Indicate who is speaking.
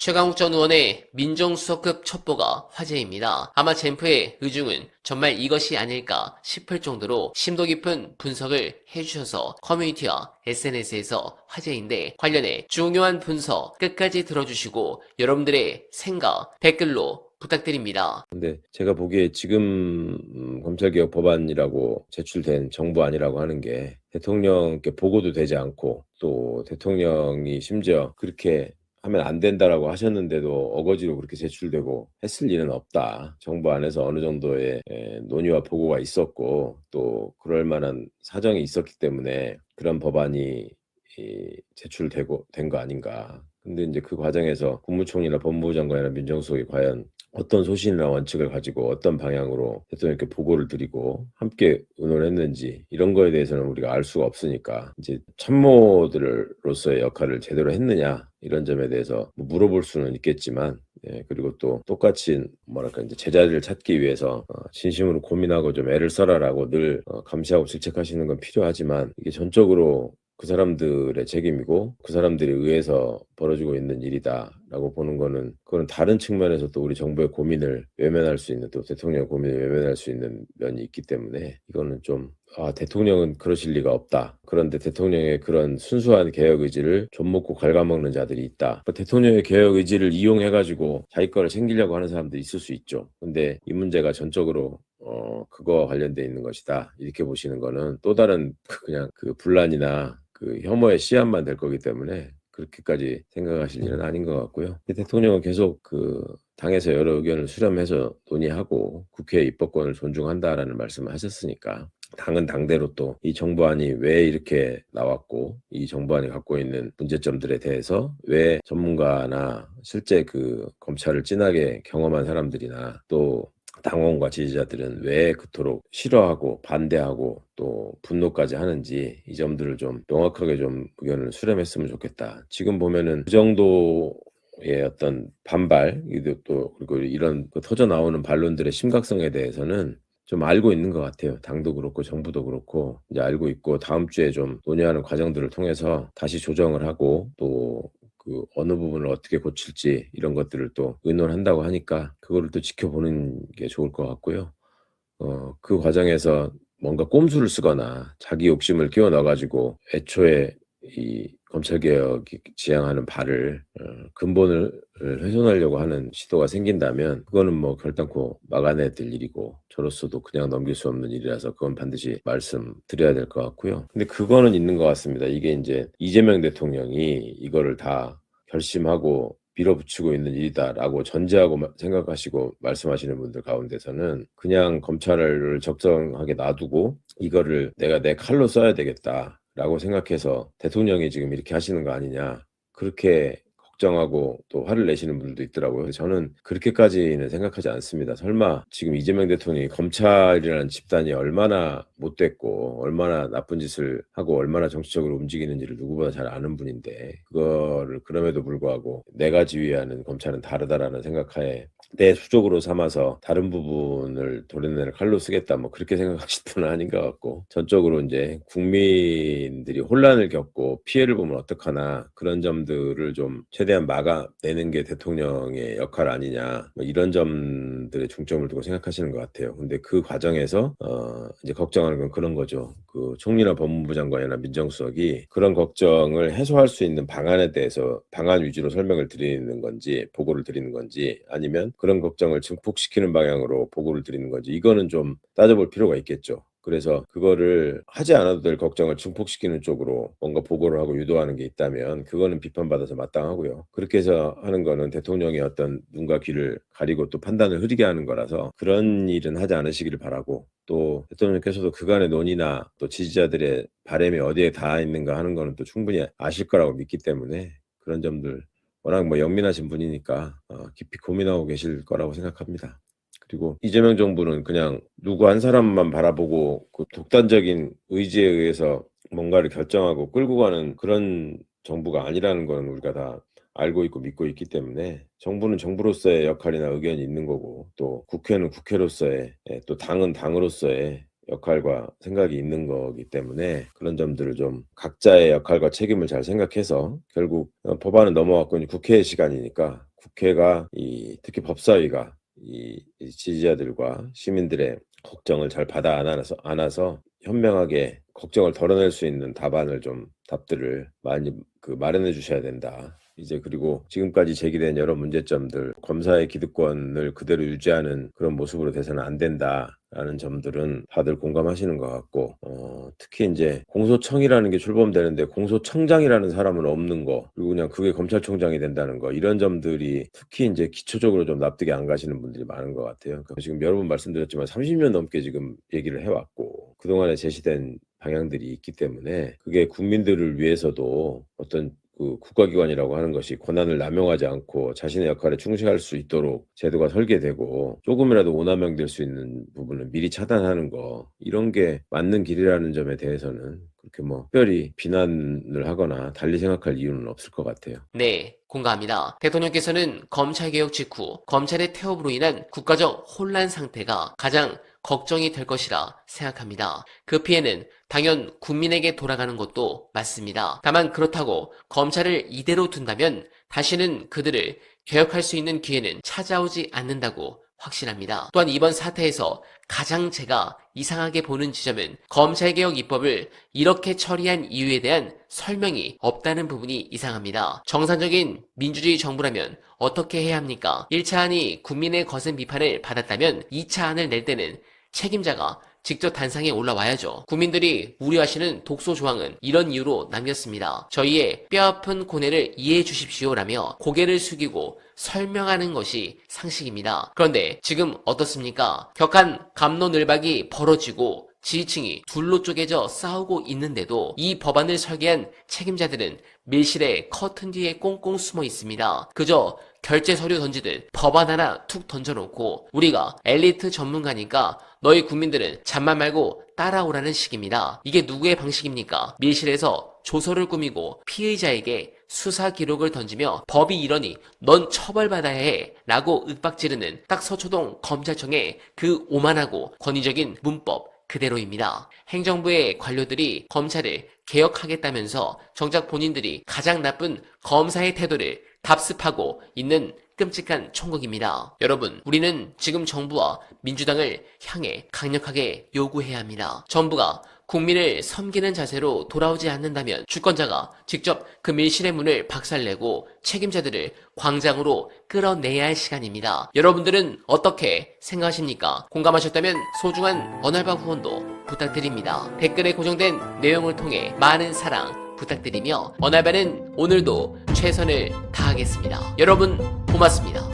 Speaker 1: 최강욱 전 의원의 민정수석급 첩보가 화제입니다. 아마 젠프의 의중은 정말 이것이 아닐까 싶을 정도로 심도 깊은 분석을 해주셔서 커뮤니티와 SNS에서 화제인데, 관련해 중요한 분석 끝까지 들어주시고 여러분들의 생각 댓글로 부탁드립니다.
Speaker 2: 근데 제가 보기에 지금 검찰개혁 법안이라고 제출된 정부안이라고 하는 게 대통령께 보고도 되지 않고, 또 대통령이 심지어 그렇게 하면 안 된다라고 하셨는데도 어거지로 그렇게 제출되고 했을 리는 없다. 정부 안에서 어느 정도의 논의와 보고가 있었고, 또 그럴 만한 사정이 있었기 때문에 그런 법안이 제출되고 된 거 아닌가. 근데 이제 그 과정에서 국무총리나 법무부 장관이나 민정수석이 과연 어떤 소신이나 원칙을 가지고 어떤 방향으로 대통령께 보고를 드리고 함께 의논했는지, 이런 거에 대해서는 우리가 알 수가 없으니까, 이제 참모들로서의 역할을 제대로 했느냐, 이런 점에 대해서 뭐 물어볼 수는 있겠지만, 그리고 또 똑같이 뭐랄까 이제 제자리를 찾기 위해서 진심으로 고민하고 좀 애를 써라라고 늘 감시하고 질책하시는 건 필요하지만, 이게 전적으로 그 사람들의 책임이고 그 사람들에 의해서 벌어지고 있는 일이다라고 보는 거는, 그건 다른 측면에서 또 우리 정부의 고민을 외면할 수 있는, 또 대통령의 고민을 외면할 수 있는 면이 있기 때문에, 이거는 좀 대통령은 그러실 리가 없다. 그런데 대통령의 그런 순수한 개혁 의지를 좀 먹고 갉아먹는 자들이 있다. 대통령의 개혁 의지를 이용해가지고 자기 거를 챙기려고 하는 사람도 있을 수 있죠. 근데 이 문제가 전적으로 그거와 관련돼 있는 것이다, 이렇게 보시는 거는 또 다른 그냥 그 분란이나 그 혐오의 씨앗만 될 거기 때문에 그렇게까지 생각하실 일은 아닌 것 같고요. 대통령은 계속 그 당에서 여러 의견을 수렴해서 논의하고 국회의 입법권을 존중한다라는 말씀을 하셨으니까, 당은 당대로 또 이 정부안이 왜 이렇게 나왔고, 이 정부안이 갖고 있는 문제점들에 대해서 왜 전문가나 실제 그 검찰을 진하게 경험한 사람들이나 또 당원과 지지자들은 왜 그토록 싫어하고 반대하고 또 분노까지 하는지, 이 점들을 좀 명확하게 좀 의견을 수렴했으면 좋겠다. 지금 보면은 그 정도의 어떤 반발, 또 그리고 이런 그 터져 나오는 반론들의 심각성에 대해서는 좀 알고 있는 것 같아요. 당도 그렇고 정부도 그렇고 이제 알고 있고, 다음 주에 좀 논의하는 과정들을 통해서 다시 조정을 하고, 또 그 어느 부분을 어떻게 고칠지, 이런 것들을 또 의논한다고 하니까 그거를 또 지켜보는 게 좋을 것 같고요. 그 과정에서 뭔가 꼼수를 쓰거나 자기 욕심을 끼워 넣어가지고 애초에 이 검찰개혁이 지향하는 바를 근본을 훼손하려고 하는 시도가 생긴다면, 그거는 뭐 결단코 막아내야 될 일이고, 저로서도 그냥 넘길 수 없는 일이라서 그건 반드시 말씀드려야 될 것 같고요. 근데 그거는 있는 것 같습니다. 이게 이제 이재명 대통령이 이거를 다 결심하고 밀어붙이고 있는 일이다라고 전제하고 생각하시고 말씀하시는 분들 가운데서는, 그냥 검찰을 적정하게 놔두고 이거를 내가 내 칼로 써야 되겠다라고 생각해서 대통령이 지금 이렇게 하시는 거 아니냐, 그렇게 걱정하고 또 화를 내시는 분들도 있더라고요. 그래서 저는 그렇게까지는 생각하지 않습니다. 설마 지금 이재명 대통령이 검찰이라는 집단이 얼마나 못됐고 얼마나 나쁜 짓을 하고 얼마나 정치적으로 움직이는지를 누구보다 잘 아는 분인데, 그거를 그럼에도 불구하고 내가 지휘하는 검찰은 다르다라는 생각하에 내 수족으로 삼아서 다른 부분을 도려낼 칼로 쓰겠다, 뭐 그렇게 생각하실 분은 아닌 것 같고, 전적으로 이제 국민들이 혼란을 겪고 피해를 보면 어떡하나, 그런 점들을 좀 최대한 막아내는 게 대통령의 역할 아니냐, 뭐 이런 점들에 중점을 두고 생각하시는 것 같아요. 근데 그 과정에서 이제 걱정하는 건 그런 거죠. 그 총리나 법무부 장관이나 민정수석이 그런 걱정을 해소할 수 있는 방안에 대해서 방안 위주로 설명을 드리는 건지, 보고를 드리는 건지, 아니면 그런 걱정을 증폭시키는 방향으로 보고를 드리는 건지, 이거는 좀 따져볼 필요가 있겠죠. 그래서 그거를 하지 않아도 될 걱정을 증폭시키는 쪽으로 뭔가 보고를 하고 유도하는 게 있다면, 그거는 비판받아서 마땅하고요. 그렇게 해서 하는 거는 대통령의 어떤 눈과 귀를 가리고 또 판단을 흐리게 하는 거라서, 그런 일은 하지 않으시기를 바라고, 또 대통령께서도 그간의 논의나 또 지지자들의 바람이 어디에 닿아 있는가 하는 거는 또 충분히 아실 거라고 믿기 때문에, 그런 점들 워낙 뭐 영민하신 분이니까 깊이 고민하고 계실 거라고 생각합니다. 그리고 이재명 정부는 그냥 누구 한 사람만 바라보고 그 독단적인 의지에 의해서 뭔가를 결정하고 끌고 가는 그런 정부가 아니라는 건 우리가 다 알고 있고 믿고 있기 때문에, 정부는 정부로서의 역할이나 의견이 있는 거고, 또 국회는 국회로서의, 또 당은 당으로서의 역할과 생각이 있는 거기 때문에, 그런 점들을 좀 각자의 역할과 책임을 잘 생각해서, 결국 법안은 넘어왔고 이제 국회의 시간이니까 국회가 특히 법사위가 이 지지자들과 시민들의 걱정을 잘 받아 안아서 현명하게 걱정을 덜어낼 수 있는 답들을 많이 마련해 주셔야 된다. 이제 그리고 지금까지 제기된 여러 문제점들, 검사의 기득권을 그대로 유지하는 그런 모습으로 돼서는 안 된다라는 점들은 다들 공감하시는 것 같고, 특히 이제 공소청이라는 게 출범되는데 공소청장이라는 사람은 없는 거, 그리고 그냥 그게 검찰총장이 된다는 거, 이런 점들이 특히 이제 기초적으로 좀 납득이 안 가시는 분들이 많은 것 같아요. 그러니까 지금 여러 번 말씀드렸지만 30년 넘게 지금 얘기를 해왔고, 그동안에 제시된 방향들이 있기 때문에 그게 국민들을 위해서도 어떤 국가기관이라고 하는 것이 권한을 남용하지 않고 자신의 역할에 충실할 수 있도록 제도가 설계되고 조금이라도 오남용될 수 있는 부분을 미리 차단하는 거, 이런 게 맞는 길이라는 점에 대해서는 그렇게 특별히 비난을 하거나 달리 생각할 이유는 없을 것 같아요.
Speaker 1: 네, 공감합니다. 대통령께서는 검찰개혁 직후 검찰의 태업으로 인한 국가적 혼란 상태가 가장 걱정이 될 것이라 생각합니다. 그 피해는 당연 국민에게 돌아가는 것도 맞습니다. 다만 그렇다고 검찰을 이대로 둔다면 다시는 그들을 개혁할 수 있는 기회는 찾아오지 않는다고 확신합니다. 또한 이번 사태에서 가장 제가 이상하게 보는 지점은 검찰개혁 입법을 이렇게 처리한 이유에 대한 설명이 없다는 부분이 이상합니다. 정상적인 민주주의 정부라면 어떻게 해야 합니까? 1차 안이 국민의 거센 비판을 받았다면 2차 안을 낼 때는 책임자가 직접 단상에 올라와야죠. 국민들이 우려하시는 독소 조항은 이런 이유로 남겼습니다. 저희의 뼈아픈 고뇌를 이해해 주십시오라며 고개를 숙이고 설명하는 것이 상식입니다. 그런데 지금 어떻습니까? 격한 갑론을박이 벌어지고 지지층이 둘로 쪼개져 싸우고 있는데도 이 법안을 설계한 책임자들은 밀실의 커튼 뒤에 꽁꽁 숨어 있습니다. 그저 결제 서류 던지듯 법안 하나 툭 던져놓고 우리가 엘리트 전문가니까 너희 국민들은 잠만 말고 따라오라는 식입니다. 이게 누구의 방식입니까? 밀실에서 조서를 꾸미고 피의자에게 수사 기록을 던지며 법이 이러니 넌 처벌받아야 해 라고 윽박지르는 딱 서초동 검찰청의 그 오만하고 권위적인 문법 그대로입니다. 행정부의 관료들이 검찰을 개혁하겠다면서 정작 본인들이 가장 나쁜 검사의 태도를 답습하고 있는 끔찍한 총국입니다. 여러분, 우리는 지금 정부와 민주당을 향해 강력하게 요구해야 합니다. 정부가 국민을 섬기는 자세로 돌아오지 않는다면 주권자가 직접 그 밀실의 문을 박살내고 책임자들을 광장으로 끌어내야 할 시간입니다. 여러분들은 어떻게 생각하십니까? 공감하셨다면 소중한 언알바 후원도 부탁드립니다. 댓글에 고정된 내용을 통해 많은 사랑 부탁드리며 언알바는 오늘도 최선을 다하겠습니다. 여러분 고맙습니다.